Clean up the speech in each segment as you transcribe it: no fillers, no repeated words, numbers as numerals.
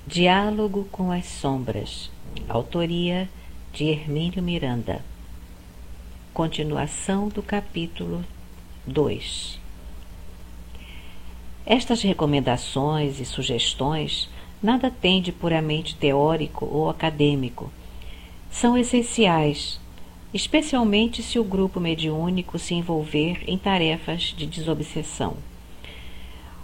Diálogo com as Sombras. Autoria de Hermínio Miranda. Continuação do capítulo 2. Estas recomendações e sugestões nada têm de puramente teórico ou acadêmico. São essenciais, especialmente se o grupo mediúnico se envolver em tarefas de desobsessão.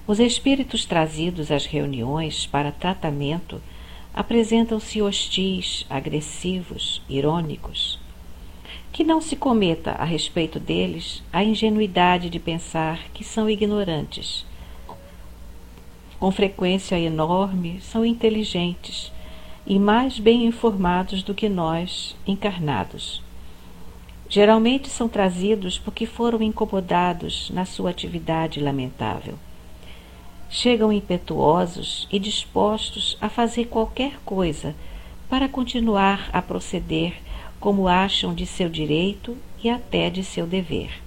Os espíritos trazidos às reuniões para tratamento apresentam-se hostis, agressivos, irônicos. Que não se cometa a respeito deles a ingenuidade de pensar que são ignorantes. Com frequência enorme, são inteligentes e mais bem informados do que nós, encarnados. Geralmente são trazidos porque foram incomodados na sua atividade lamentável. Chegam impetuosos e dispostos a fazer qualquer coisa para continuar a proceder como acham de seu direito e até de seu dever.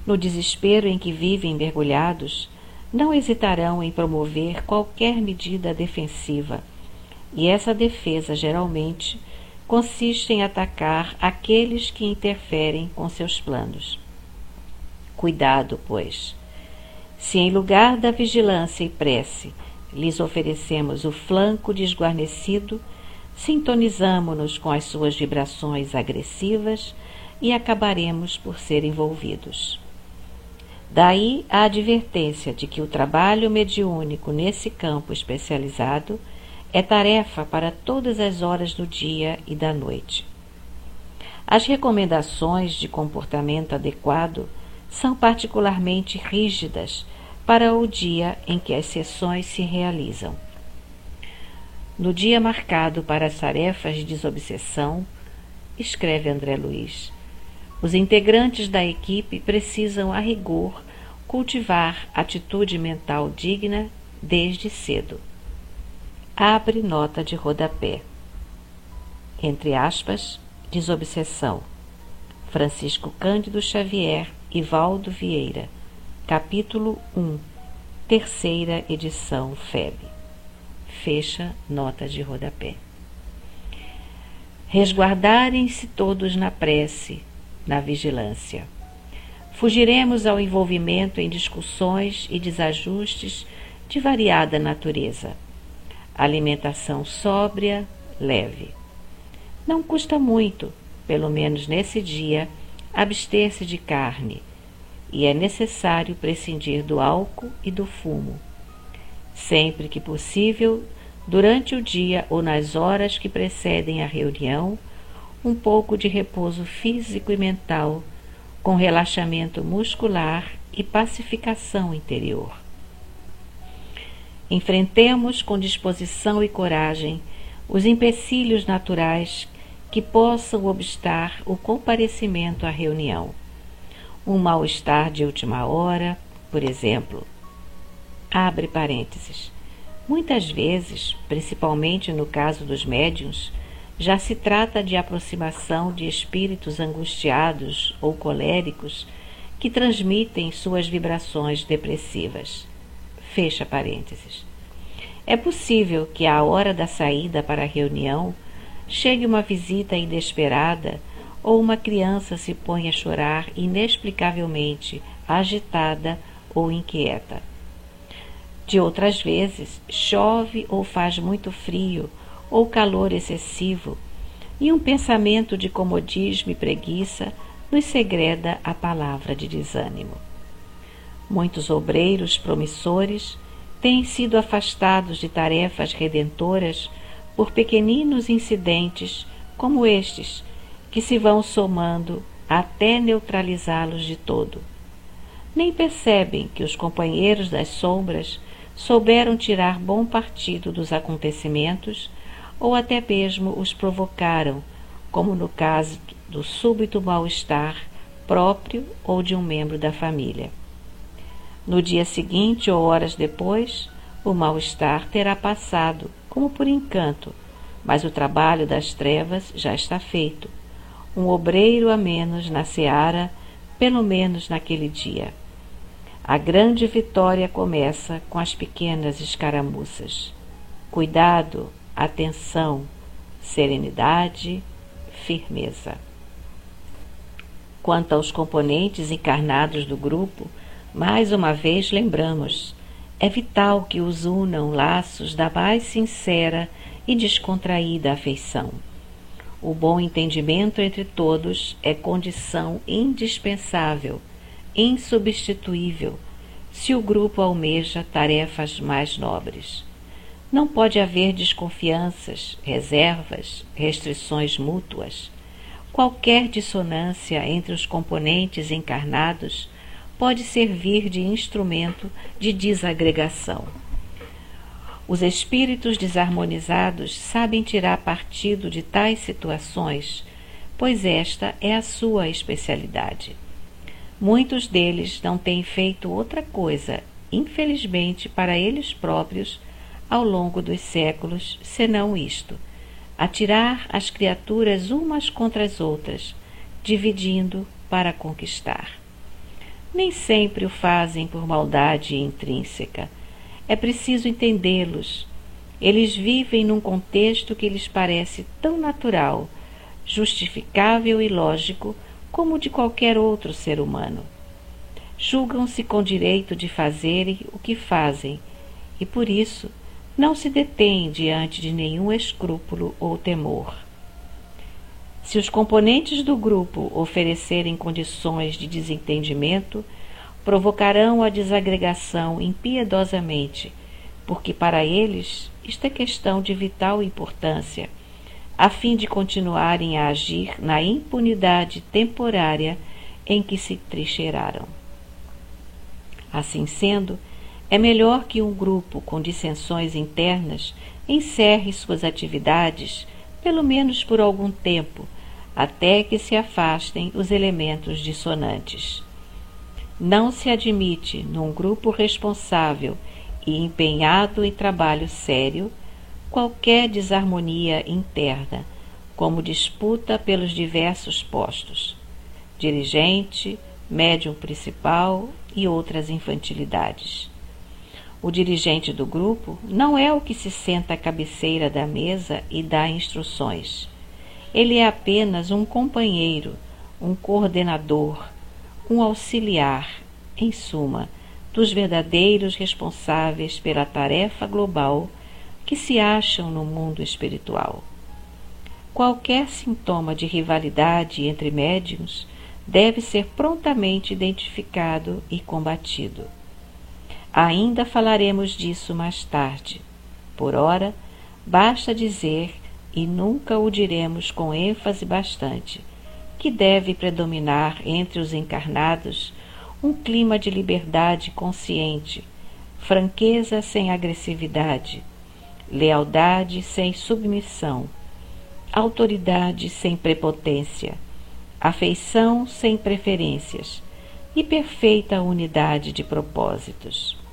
No desespero em que vivem mergulhados, não hesitarão em promover qualquer medida defensiva, e essa defesa geralmente consiste em atacar aqueles que interferem com seus planos. Cuidado, pois! Se em lugar da vigilância e prece lhes oferecemos o flanco desguarnecido, sintonizamo-nos com as suas vibrações agressivas e acabaremos por ser envolvidos. Daí a advertência de que o trabalho mediúnico nesse campo especializado é tarefa para todas as horas do dia e da noite. As recomendações de comportamento adequado são particularmente rígidas para o dia em que as sessões se realizam. No dia marcado para as tarefas de desobsessão, escreve André Luiz, os integrantes da equipe precisam, a rigor, cultivar atitude mental digna desde cedo. Abre nota de rodapé. Entre aspas, desobsessão. Francisco Cândido Xavier e Valdo Vieira. Capítulo 1. Terceira edição FEB. Fecha nota de rodapé. Resguardarem-se todos na prece, na vigilância. Fugiremos ao envolvimento em discussões e desajustes de variada natureza. Alimentação sóbria, leve. Não custa muito, pelo menos nesse dia, abster-se de carne, e é necessário prescindir do álcool e do fumo. Sempre que possível, durante o dia ou nas horas que precedem a reunião, um pouco de repouso físico e mental, com relaxamento muscular e pacificação interior. Enfrentemos com disposição e coragem os empecilhos naturais que possam obstar o comparecimento à reunião. Um mal-estar de última hora, por exemplo. Abre parênteses. Muitas vezes, principalmente no caso dos médiuns, já se trata de aproximação de espíritos angustiados ou coléricos que transmitem suas vibrações depressivas. Fecha parênteses. É possível que à hora da saída para a reunião chegue uma visita inesperada ou uma criança se ponha a chorar inexplicavelmente, agitada ou inquieta. De outras vezes, chove ou faz muito frio, ou calor excessivo, e um pensamento de comodismo e preguiça nos segreda a palavra de desânimo. Muitos obreiros promissores têm sido afastados de tarefas redentoras por pequeninos incidentes como estes, que se vão somando até neutralizá-los de todo. Nem percebem que os companheiros das sombras souberam tirar bom partido dos acontecimentos ou até mesmo os provocaram, como no caso do súbito mal-estar próprio ou de um membro da família. No dia seguinte ou horas depois, o mal-estar terá passado, como por encanto, mas o trabalho das trevas já está feito. Um obreiro a menos na seara, pelo menos naquele dia. A grande vitória começa com as pequenas escaramuças. cuidado, atenção, serenidade, firmeza. Quanto aos componentes encarnados do grupo, mais uma vez lembramos, é vital que os unam laços da mais sincera e descontraída afeição. O bom entendimento entre todos é condição indispensável, insubstituível, se o grupo almeja tarefas mais nobres. Não pode haver desconfianças, reservas, restrições mútuas. Qualquer dissonância entre os componentes encarnados pode servir de instrumento de desagregação. Os espíritos desarmonizados sabem tirar partido de tais situações, pois esta é a sua especialidade. Muitos deles não têm feito outra coisa, infelizmente para eles próprios, ao longo dos séculos, senão isto: atirar as criaturas umas contra as outras, dividindo para conquistar. Nem sempre o fazem por maldade intrínseca. É preciso entendê-los. Eles vivem num contexto que lhes parece tão natural, justificável e lógico como o de qualquer outro ser humano. Julgam-se com direito de fazerem o que fazem e, por isso, não se detêm diante de nenhum escrúpulo ou temor. Se os componentes do grupo oferecerem condições de desentendimento, provocarão a desagregação impiedosamente, porque para eles isto é questão de vital importância, a fim de continuarem a agir na impunidade temporária em que se trincheiraram. Assim sendo, é melhor que um grupo com dissensões internas encerre suas atividades, pelo menos por algum tempo, até que se afastem os elementos dissonantes. Não se admite, num grupo responsável e empenhado em trabalho sério, qualquer desarmonia interna, como disputa pelos diversos postos, dirigente, médium principal e outras infantilidades. O dirigente do grupo não é o que se senta à cabeceira da mesa e dá instruções. Ele é apenas um companheiro, um coordenador, um auxiliar, em suma, dos verdadeiros responsáveis pela tarefa global que se acham no mundo espiritual. Qualquer sintoma de rivalidade entre médiuns deve ser prontamente identificado e combatido. Ainda falaremos disso mais tarde. Por ora, basta dizer, e nunca o diremos com ênfase bastante, que deve predominar entre os encarnados um clima de liberdade consciente, franqueza sem agressividade, lealdade sem submissão, autoridade sem prepotência, afeição sem preferências e perfeita unidade de propósitos.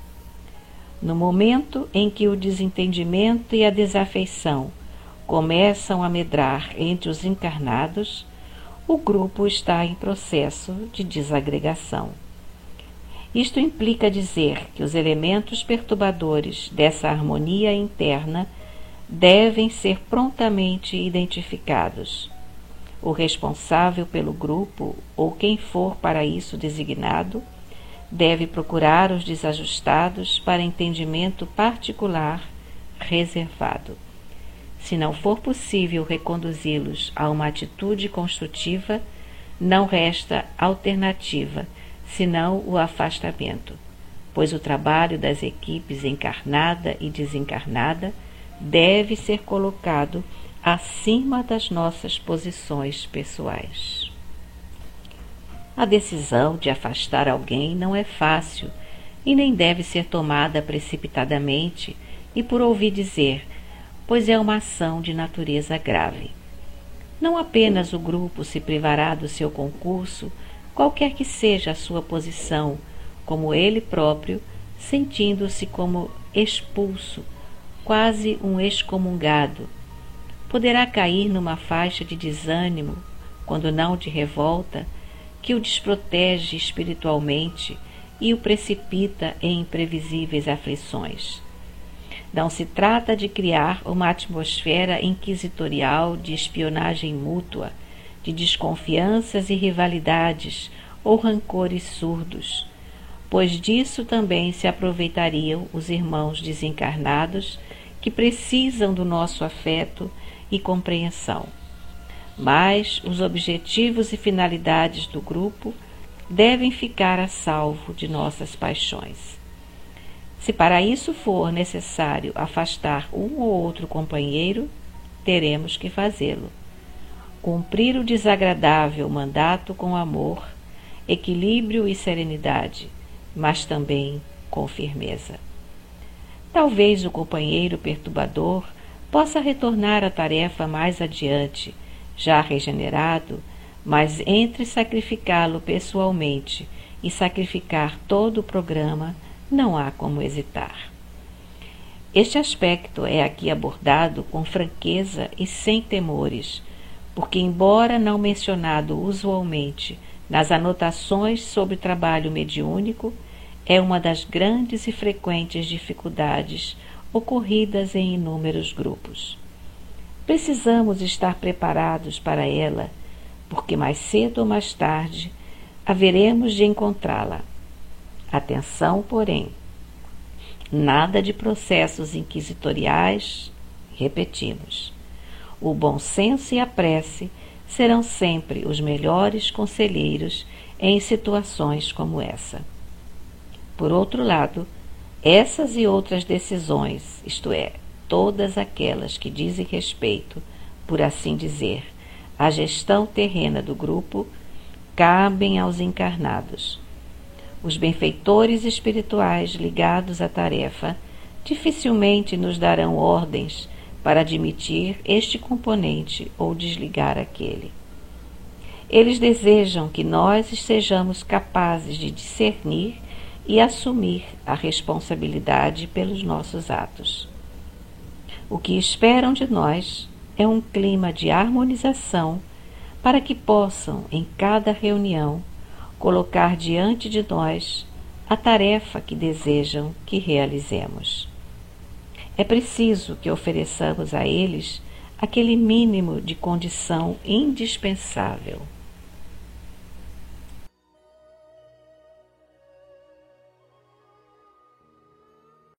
No momento em que o desentendimento e a desafeição começam a medrar entre os encarnados, o grupo está em processo de desagregação. Isto implica dizer que os elementos perturbadores dessa harmonia interna devem ser prontamente identificados. O responsável pelo grupo, ou quem for para isso designado, deve procurar os desajustados para entendimento particular reservado. Se não for possível reconduzi-los a uma atitude construtiva, não resta alternativa, senão o afastamento, pois o trabalho das equipes encarnada e desencarnada deve ser colocado acima das nossas posições pessoais. A decisão de afastar alguém não é fácil e nem deve ser tomada precipitadamente e por ouvir dizer, pois é uma ação de natureza grave. Não apenas o grupo se privará do seu concurso, qualquer que seja a sua posição, como ele próprio, sentindo-se como expulso, quase um excomungado. Poderá cair numa faixa de desânimo, quando não de revolta, que o desprotege espiritualmente e o precipita em imprevisíveis aflições. Não se trata de criar uma atmosfera inquisitorial de espionagem mútua, de desconfianças e rivalidades ou rancores surdos, pois disso também se aproveitariam os irmãos desencarnados que precisam do nosso afeto e compreensão. Mas os objetivos e finalidades do grupo devem ficar a salvo de nossas paixões. Se para isso for necessário afastar um ou outro companheiro, teremos que fazê-lo. Cumprir o desagradável mandato com amor, equilíbrio e serenidade, mas também com firmeza. Talvez o companheiro perturbador possa retornar à tarefa mais adiante, já regenerado, mas entre sacrificá-lo pessoalmente e sacrificar todo o programa, não há como hesitar. Este aspecto é aqui abordado com franqueza e sem temores, porque, embora não mencionado usualmente nas anotações sobre trabalho mediúnico, é uma das grandes e frequentes dificuldades ocorridas em inúmeros grupos. Precisamos estar preparados para ela, porque mais cedo ou mais tarde haveremos de encontrá-la. Atenção, porém, nada de processos inquisitoriais, repetimos. O bom senso e a prece serão sempre os melhores conselheiros em situações como essa. Por outro lado, essas e outras decisões, isto é, todas aquelas que dizem respeito, por assim dizer, à gestão terrena do grupo, cabem aos encarnados. Os benfeitores espirituais ligados à tarefa dificilmente nos darão ordens para admitir este componente ou desligar aquele. Eles desejam que nós sejamos capazes de discernir e assumir a responsabilidade pelos nossos atos. O que esperam de nós é um clima de harmonização para que possam, em cada reunião, colocar diante de nós a tarefa que desejam que realizemos. É preciso que ofereçamos a eles aquele mínimo de condição indispensável.